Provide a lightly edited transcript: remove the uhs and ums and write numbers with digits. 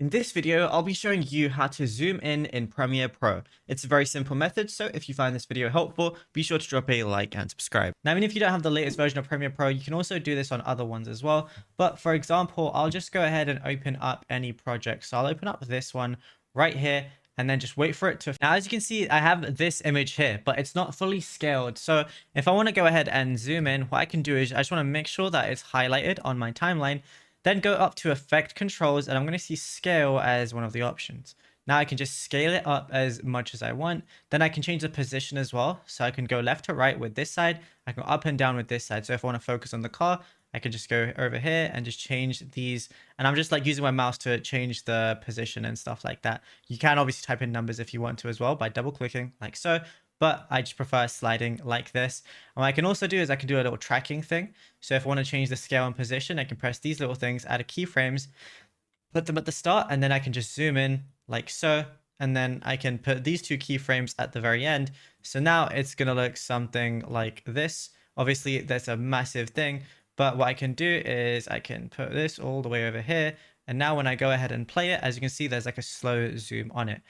In this video, I'll be showing you how to zoom in Premiere Pro. It's a very simple method, so if you find this video helpful, be sure to drop a like and subscribe. Now, even if you don't have the latest version of Premiere Pro, you can also do this on other ones as well. But for example, I'll just go ahead and open up any project. So I'll open up this one right here and then just wait for it to. Now, as you can see, I have this image here, but it's not fully scaled. So if I want to go ahead and zoom in, what I can do is I just want to make sure that it's highlighted on my timeline. Then go up to effect controls and I'm going to see scale as one of the options. Now I can just scale it up as much as I want. Then I can change the position as well. So I can go left to right with this side. I can go up and down with this side. So if I want to focus on the car, I can just go over here and just change these. And I'm just like using my mouse to change the position and stuff like that. You can obviously type in numbers if you want to as well by double clicking like so. But I just prefer sliding like this. And what I can also do is I can do a little tracking thing. So if I want to change the scale and position, I can press these little things, add a keyframes, put them at the start, and then I can just zoom in like so. And then I can put these two keyframes at the very end. So now it's going to look something like this. Obviously, that's a massive thing. But what I can do is I can put this all the way over here. And now when I go ahead and play it, as you can see, there's like a slow zoom on it.